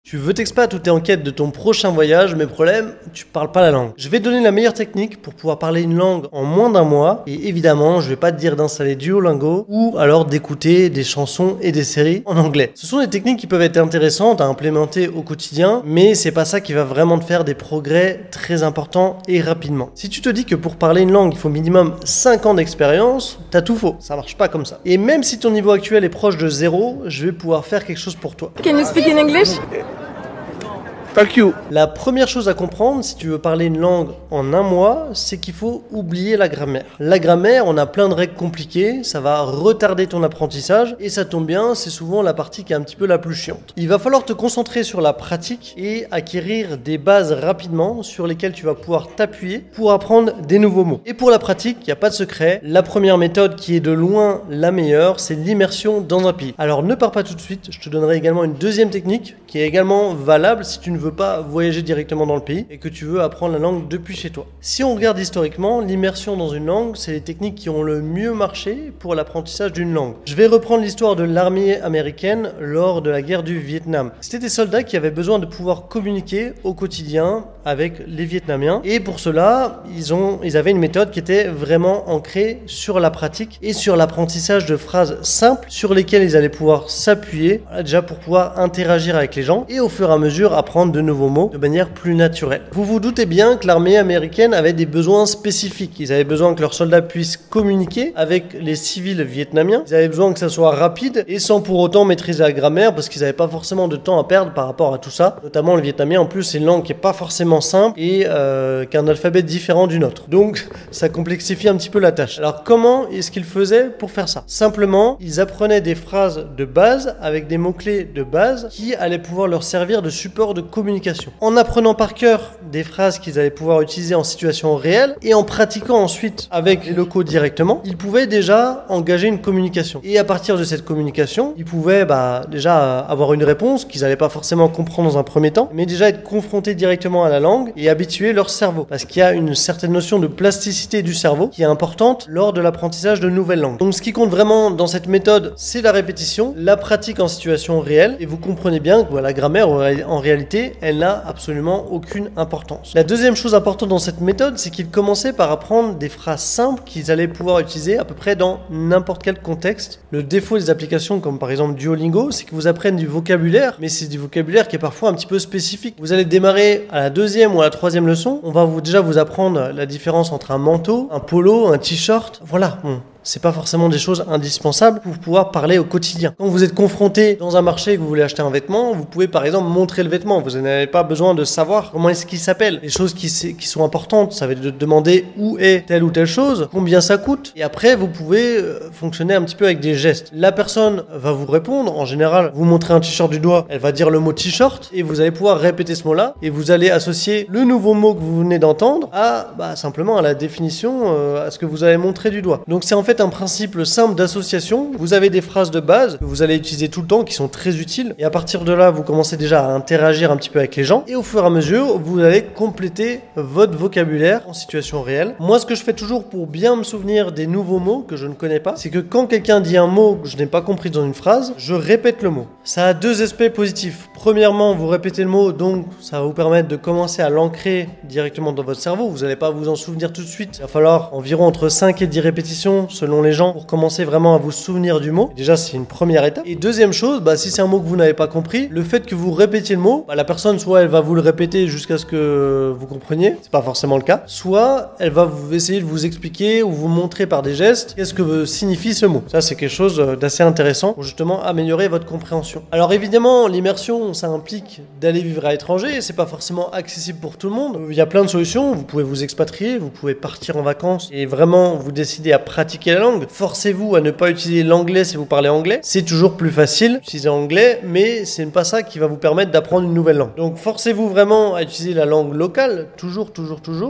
Tu veux t'expat ou t'es en quête de ton prochain voyage, mais problème, tu parles pas la langue. Je vais te donner la meilleure technique pour pouvoir parler une langue en moins d'un mois. Et évidemment, je vais pas te dire d'installer Duolingo ou alors d'écouter des chansons et des séries en anglais. Ce sont des techniques qui peuvent être intéressantes à implémenter au quotidien, mais c'est pas ça qui va vraiment te faire des progrès très importants et rapidement. Si tu te dis que pour parler une langue, il faut minimum 5 ans d'expérience, t'as tout faux. Ça marche pas comme ça. Et même si ton niveau actuel est proche de 0, je vais pouvoir faire quelque chose pour toi. Can you speak in English? Thank you. La première chose à comprendre, si tu veux parler une langue en un mois, c'est qu'il faut oublier la grammaire. La grammaire, on a plein de règles compliquées, ça va retarder ton apprentissage et ça tombe bien, c'est souvent la partie qui est un petit peu la plus chiante. Il va falloir te concentrer sur la pratique et acquérir des bases rapidement sur lesquelles tu vas pouvoir t'appuyer pour apprendre des nouveaux mots. Et pour la pratique, il n'y a pas de secret. La première méthode qui est de loin la meilleure, c'est l'immersion dans un pays. Alors ne pars pas tout de suite, je te donnerai également une deuxième technique qui est également valable si tu ne veux pas voyager directement dans le pays et que tu veux apprendre la langue depuis chez toi. Si on regarde historiquement, l'immersion dans une langue, c'est les techniques qui ont le mieux marché pour l'apprentissage d'une langue. Je vais reprendre l'histoire de l'armée américaine lors de la guerre du Vietnam. C'était des soldats qui avaient besoin de pouvoir communiquer au quotidien avec les Vietnamiens et pour cela, ils avaient une méthode qui était vraiment ancrée sur la pratique et sur l'apprentissage de phrases simples sur lesquelles ils allaient pouvoir s'appuyer déjà pour pouvoir interagir avec les gens et au fur et à mesure apprendre de nouveaux mots de manière plus naturelle. Vous vous doutez bien que l'armée américaine avait des besoins spécifiques. Ils avaient besoin que leurs soldats puissent communiquer avec les civils vietnamiens. Ils avaient besoin que ça soit rapide et sans pour autant maîtriser la grammaire parce qu'ils n'avaient pas forcément de temps à perdre par rapport à tout ça. Notamment le vietnamien, en plus, c'est une langue qui n'est pas forcément simple et qu'un alphabet différent d'une autre. Donc, ça complexifie un petit peu la tâche. Alors, comment est-ce qu'ils faisaient pour faire ça? Simplement, ils apprenaient des phrases de base avec des mots-clés de base qui allaient pouvoir leur servir de support de communication. En apprenant par cœur des phrases qu'ils allaient pouvoir utiliser en situation réelle et en pratiquant ensuite avec les locaux directement, ils pouvaient déjà engager une communication. Et à partir de cette communication, ils pouvaient déjà avoir une réponse qu'ils n'allaient pas forcément comprendre dans un premier temps, mais déjà être confrontés directement à la langue et habituer leur cerveau. Parce qu'il y a une certaine notion de plasticité du cerveau qui est importante lors de l'apprentissage de nouvelles langues. Donc ce qui compte vraiment dans cette méthode, c'est la répétition, la pratique en situation réelle, et vous comprenez bien que la grammaire, en réalité, elle n'a absolument aucune importance. La deuxième chose importante dans cette méthode, c'est qu'ils commençaient par apprendre des phrases simples qu'ils allaient pouvoir utiliser à peu près dans n'importe quel contexte. Le défaut des applications comme par exemple Duolingo, c'est que vous apprennent du vocabulaire, mais c'est du vocabulaire qui est parfois un petit peu spécifique. Vous allez démarrer à la deuxième ou à la troisième leçon, on va déjà vous apprendre la différence entre un manteau, un polo, un t-shirt. Voilà, c'est pas forcément des choses indispensables pour pouvoir parler au quotidien. Quand vous êtes confronté dans un marché et que vous voulez acheter un vêtement, vous pouvez par exemple montrer le vêtement. Vous n'avez pas besoin de savoir comment est-ce qu'il s'appelle. Les choses qui sont importantes, ça va être de demander où est telle ou telle chose, combien ça coûte. Et après, vous pouvez fonctionner un petit peu avec des gestes. La personne va vous répondre. En général, vous montrez un t-shirt du doigt, elle va dire le mot t-shirt et vous allez pouvoir répéter ce mot-là et vous allez associer le nouveau mot que vous venez d'entendre à simplement à la définition, à ce que vous avez montré du doigt. Donc c'est en fait un principe simple d'association. Vous avez des phrases de base que vous allez utiliser tout le temps qui sont très utiles et à partir de là vous commencez déjà à interagir un petit peu avec les gens et au fur et à mesure vous allez compléter votre vocabulaire en situation réelle. Moi ce que je fais toujours pour bien me souvenir des nouveaux mots que je ne connais pas, c'est que quand quelqu'un dit un mot que je n'ai pas compris dans une phrase, je répète le mot. Ça a deux aspects positifs. Premièrement, vous répétez le mot, donc ça va vous permettre de commencer à l'ancrer directement dans votre cerveau. Vous n'allez pas vous en souvenir tout de suite. Il va falloir environ entre 5 et 10 répétitions selon les gens pour commencer vraiment à vous souvenir du mot. Déjà, c'est une première étape. Et deuxième chose, si c'est un mot que vous n'avez pas compris, le fait que vous répétiez le mot, la personne, soit elle va vous le répéter jusqu'à ce que vous compreniez, c'est pas forcément le cas, soit elle va essayer de vous expliquer ou vous montrer par des gestes qu'est-ce que signifie ce mot. Ça, c'est quelque chose d'assez intéressant pour justement améliorer votre compréhension. Alors évidemment, l'immersion, ça implique d'aller vivre à l'étranger, c'est pas forcément accessible pour tout le monde. Il y a plein de solutions, vous pouvez vous expatrier, vous pouvez partir en vacances et vraiment vous décider à pratiquer la langue. Forcez-vous à ne pas utiliser l'anglais si vous parlez anglais. C'est toujours plus facile d'utiliser l'anglais, mais c'est pas ça qui va vous permettre d'apprendre une nouvelle langue. Donc forcez-vous vraiment à utiliser la langue locale, toujours.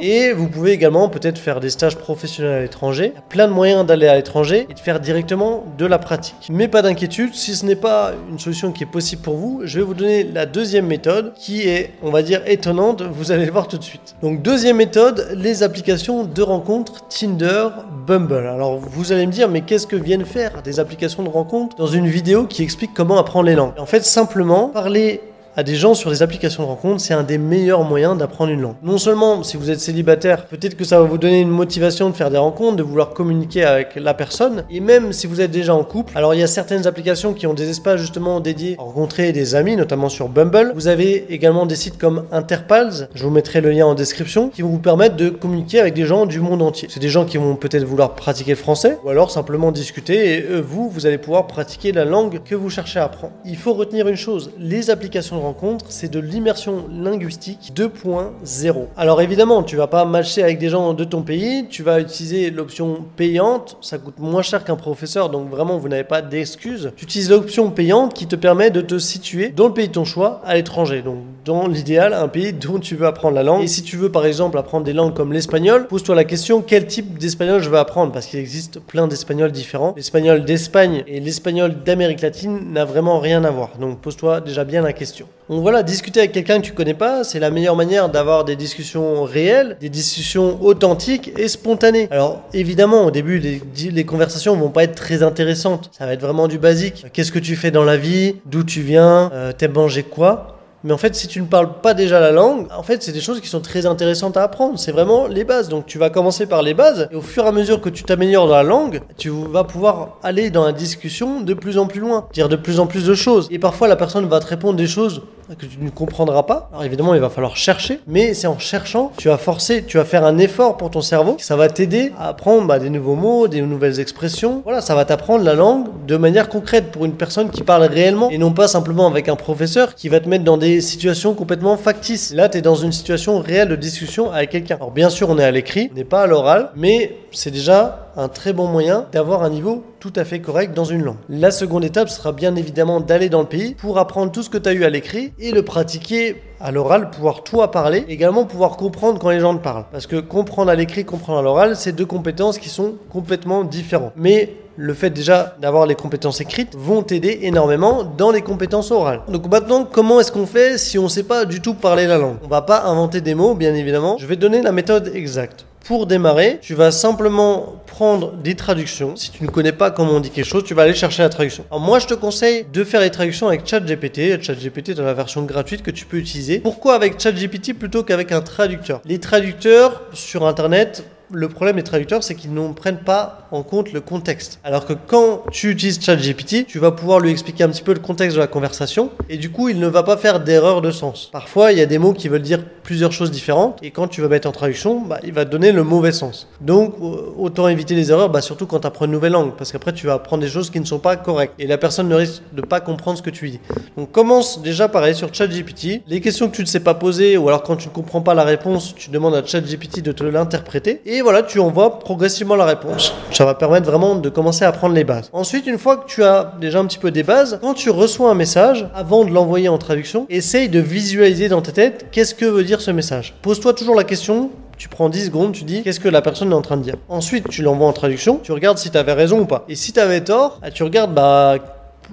Et vous pouvez également peut-être faire des stages professionnels à l'étranger. Il y a plein de moyens d'aller à l'étranger et de faire directement de la pratique. Mais pas d'inquiétude, si ce n'est pas une solution qui est possible pour vous, je vais vous donner la deuxième méthode qui est, on va dire, étonnante. Vous allez le voir tout de suite. Donc deuxième méthode, les applications de rencontres Tinder, Bumble. Alors vous allez me dire, mais qu'est-ce que viennent faire des applications de rencontres dans une vidéo qui explique comment apprendre les langues? En fait, simplement parler à des gens sur des applications de rencontres, c'est un des meilleurs moyens d'apprendre une langue. Non seulement si vous êtes célibataire, peut-être que ça va vous donner une motivation de faire des rencontres, de vouloir communiquer avec la personne, et même si vous êtes déjà en couple. Alors il y a certaines applications qui ont des espaces justement dédiés à rencontrer des amis, notamment sur Bumble. Vous avez également des sites comme Interpals, je vous mettrai le lien en description, qui vont vous permettre de communiquer avec des gens du monde entier. C'est des gens qui vont peut-être vouloir pratiquer le français, ou alors simplement discuter, et vous allez pouvoir pratiquer la langue que vous cherchez à apprendre. Il faut retenir une chose, les applications de rencontre, c'est de l'immersion linguistique 2.0. Alors évidemment, tu vas pas matcher avec des gens de ton pays, tu vas utiliser l'option payante, ça coûte moins cher qu'un professeur, donc vraiment vous n'avez pas d'excuses. Tu utilises l'option payante qui te permet de te situer dans le pays de ton choix, à l'étranger, donc dans l'idéal, un pays dont tu veux apprendre la langue. Et si tu veux par exemple apprendre des langues comme l'espagnol, pose-toi la question, quel type d'espagnol je veux apprendre, parce qu'il existe plein d'espagnols différents. L'espagnol d'Espagne et l'espagnol d'Amérique latine n'a vraiment rien à voir, donc pose-toi déjà bien la question. Donc voilà, discuter avec quelqu'un que tu connais pas, c'est la meilleure manière d'avoir des discussions réelles, des discussions authentiques et spontanées. Alors évidemment, au début, les conversations vont pas être très intéressantes. Ça va être vraiment du basique. Qu'est-ce que tu fais dans la vie? D'où tu viens? T'aimes manger quoi? Mais en fait, si tu ne parles pas déjà la langue, en fait, c'est des choses qui sont très intéressantes à apprendre. C'est vraiment les bases. Donc, tu vas commencer par les bases. Et au fur et à mesure que tu t'améliores dans la langue, tu vas pouvoir aller dans la discussion de plus en plus loin. Dire de plus en plus de choses. Et parfois, la personne va te répondre des choses que tu ne comprendras pas. Alors évidemment, il va falloir chercher. Mais c'est en cherchant, tu vas faire un effort pour ton cerveau. Ça va t'aider à apprendre des nouveaux mots, des nouvelles expressions. Voilà, ça va t'apprendre la langue de manière concrète pour une personne qui parle réellement. Et non pas simplement avec un professeur qui va te mettre dans des situations complètement factices. Là, tu es dans une situation réelle de discussion avec quelqu'un. Alors bien sûr, on est à l'écrit, on n'est pas à l'oral, mais c'est déjà un très bon moyen d'avoir un niveau tout à fait correct dans une langue. La seconde étape sera bien évidemment d'aller dans le pays pour apprendre tout ce que tu as eu à l'écrit et le pratiquer à l'oral, pouvoir toi parler, également pouvoir comprendre quand les gens te parlent. Parce que comprendre à l'écrit, comprendre à l'oral, c'est deux compétences qui sont complètement différentes. Mais le fait déjà d'avoir les compétences écrites vont t'aider énormément dans les compétences orales. Donc maintenant, comment est-ce qu'on fait si on ne sait pas du tout parler la langue? On va pas inventer des mots, bien évidemment. Je vais te donner la méthode exacte. Pour démarrer, tu vas simplement prendre des traductions. Si tu ne connais pas comment on dit quelque chose, tu vas aller chercher la traduction. Alors moi, je te conseille de faire les traductions avec ChatGPT. ChatGPT est dans la version gratuite que tu peux utiliser. Pourquoi avec ChatGPT plutôt qu'avec un traducteur? Les traducteurs sur Internet, le problème des traducteurs, c'est qu'ils ne prennent pas en compte le contexte. Alors que quand tu utilises ChatGPT, tu vas pouvoir lui expliquer un petit peu le contexte de la conversation et du coup, il ne va pas faire d'erreur de sens. Parfois, il y a des mots qui veulent dire plusieurs choses différentes et quand tu vas mettre en traduction, il va te donner le mauvais sens. Donc, autant éviter les erreurs, surtout quand tu apprends une nouvelle langue parce qu'après, tu vas apprendre des choses qui ne sont pas correctes et la personne ne risque de pas comprendre ce que tu lui dis. Donc, commence déjà par aller sur ChatGPT. Les questions que tu ne sais pas poser ou alors quand tu ne comprends pas la réponse, tu demandes à ChatGPT de te l'interpréter et voilà, tu envoies progressivement la réponse. Ça va permettre vraiment de commencer à apprendre les bases. Ensuite, une fois que tu as déjà un petit peu des bases, quand tu reçois un message, avant de l'envoyer en traduction, essaye de visualiser dans ta tête qu'est-ce que veut dire ce message. Pose-toi toujours la question. Tu prends 10 secondes, tu dis qu'est-ce que la personne est en train de dire. Ensuite, tu l'envoies en traduction, tu regardes si tu avais raison ou pas. Et si tu avais tort, tu regardes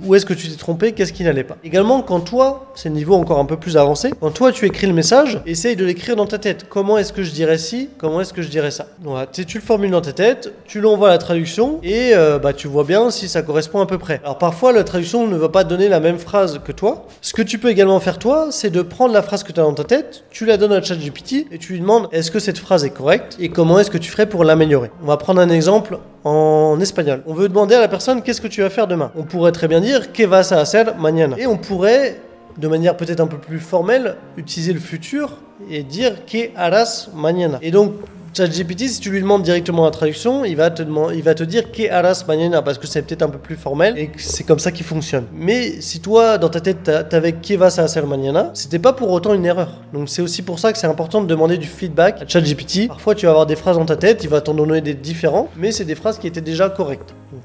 où est-ce que tu t'es trompé, qu'est-ce qui n'allait pas. Également, quand toi, c'est le niveau encore un peu plus avancé, quand toi tu écris le message, essaye de l'écrire dans ta tête. Comment est-ce que je dirais ci, comment est-ce que je dirais ça. Voilà, tu le formules dans ta tête, tu l'envoies à la traduction et tu vois bien si ça correspond à peu près. Alors parfois, la traduction ne va pas te donner la même phrase que toi. Ce que tu peux également faire toi, c'est de prendre la phrase que tu as dans ta tête, tu la donnes à ChatGPT et tu lui demandes est-ce que cette phrase est correcte et comment est-ce que tu ferais pour l'améliorer. On va prendre un exemple en espagnol. On veut demander à la personne qu'est-ce que tu vas faire demain. On pourrait très bien dire que vas a hacer mañana. Et on pourrait, de manière peut-être un peu plus formelle, utiliser le futur et dire que harás mañana. Et donc ChatGPT, si tu lui demandes directement la traduction, il va te dire que harás mañana parce que c'est peut-être un peu plus formel et que c'est comme ça qu'il fonctionne. Mais si toi, dans ta tête, t'avais que vas a hacer mañana, c'était pas pour autant une erreur. Donc c'est aussi pour ça que c'est important de demander du feedback à ChatGPT. Parfois, tu vas avoir des phrases dans ta tête, il va t'en donner des différents, mais c'est des phrases qui étaient déjà correctes. Donc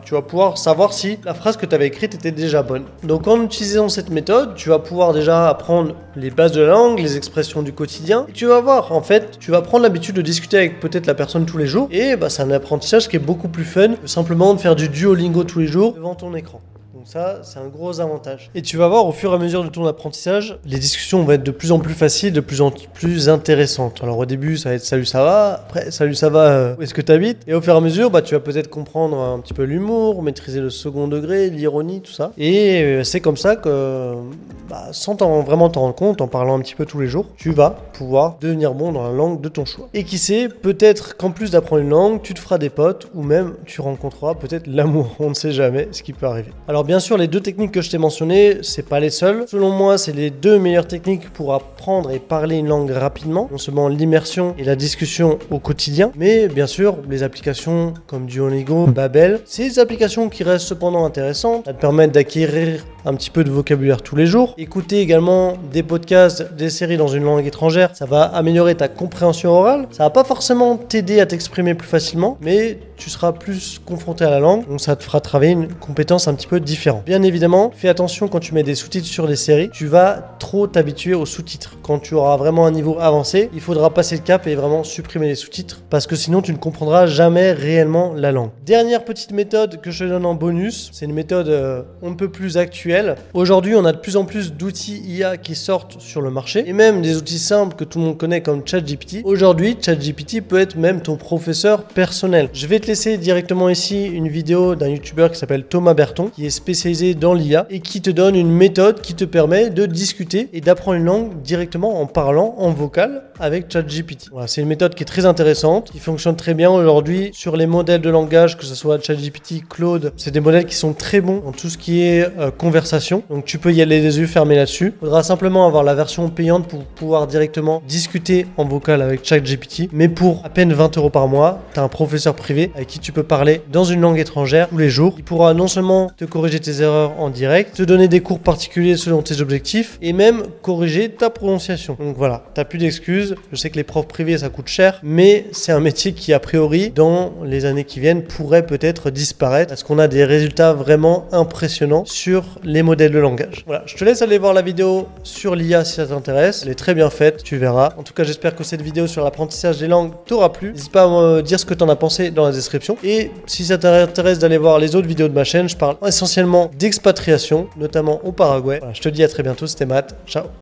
tu vas pouvoir savoir si la phrase que tu avais écrite était déjà bonne. Donc en utilisant cette méthode, tu vas pouvoir déjà apprendre les bases de la langue, les expressions du quotidien. Et tu vas voir, en fait, tu vas prendre l'habitude de discuter avec peut-être la personne tous les jours. Et c'est un apprentissage qui est beaucoup plus fun que simplement de faire du Duolingo tous les jours devant ton écran. Donc ça, c'est un gros avantage. Et tu vas voir, au fur et à mesure de ton apprentissage, les discussions vont être de plus en plus faciles, de plus en plus intéressantes. Alors au début, ça va être salut, ça va. Après, salut, ça va, où est-ce que tu habites? Et au fur et à mesure, tu vas peut-être comprendre un petit peu l'humour, maîtriser le second degré, l'ironie, tout ça. Et c'est comme ça que, sans vraiment t'en rendre compte, en parlant un petit peu tous les jours, tu vas pouvoir devenir bon dans la langue de ton choix. Et qui sait, peut-être qu'en plus d'apprendre une langue, tu te feras des potes ou même tu rencontreras peut-être l'amour. On ne sait jamais ce qui peut arriver. Alors bien sûr, les deux techniques que je t'ai mentionnées, c'est pas les seules. Selon moi, c'est les deux meilleures techniques pour apprendre et parler une langue rapidement. Non seulement l'immersion et la discussion au quotidien, mais bien sûr, les applications comme Duolingo, Babbel, c'est des applications qui restent cependant intéressantes. Elles te permettent d'acquérir un petit peu de vocabulaire tous les jours. Écouter également des podcasts, des séries dans une langue étrangère, ça va améliorer ta compréhension orale. Ça va pas forcément t'aider à t'exprimer plus facilement, mais tu seras plus confronté à la langue, donc ça te fera travailler une compétence un petit peu différente. Bien évidemment, fais attention quand tu mets des sous-titres sur des séries, tu vas trop t'habituer aux sous-titres. Quand tu auras vraiment un niveau avancé, il faudra passer le cap et vraiment supprimer les sous-titres, parce que sinon tu ne comprendras jamais réellement la langue. Dernière petite méthode que je te donne en bonus, c'est une méthode on ne peut plus actuelle. Aujourd'hui, on a de plus en plus d'outils IA qui sortent sur le marché, et même des outils simples que tout le monde connaît comme ChatGPT. Aujourd'hui, ChatGPT peut être même ton professeur personnel. Je vais te laisser directement ici une vidéo d'un youtubeur qui s'appelle Thomas Berton, qui est spécialisé dans l'IA et qui te donne une méthode qui te permet de discuter et d'apprendre une langue directement en parlant en vocal avec ChatGPT. Voilà, c'est une méthode qui est très intéressante, qui fonctionne très bien aujourd'hui sur les modèles de langage, que ce soit ChatGPT, Claude. C'est des modèles qui sont très bons dans tout ce qui est conversation. Donc tu peux y aller les yeux fermés là-dessus. Il faudra simplement avoir la version payante pour pouvoir directement discuter en vocal avec ChatGPT. Mais pour à peine 20 € par mois, tu as un professeur privé avec qui tu peux parler dans une langue étrangère tous les jours. Il pourra non seulement te corriger tes erreurs en direct, te donner des cours particuliers selon tes objectifs et même corriger ta prononciation. Donc voilà, t'as plus d'excuses. Je sais que les profs privés ça coûte cher, mais c'est un métier qui a priori dans les années qui viennent pourrait peut-être disparaître parce qu'on a des résultats vraiment impressionnants sur les modèles de langage. Voilà, je te laisse aller voir la vidéo sur l'IA si ça t'intéresse. Elle est très bien faite, tu verras. En tout cas, j'espère que cette vidéo sur l'apprentissage des langues t'aura plu. N'hésite pas à me dire ce que t'en as pensé dans la description. Et si ça t'intéresse d'aller voir les autres vidéos de ma chaîne, je parle essentiellement d'expatriation, notamment au Paraguay. Voilà, je te dis à très bientôt, c'était Matt. Ciao.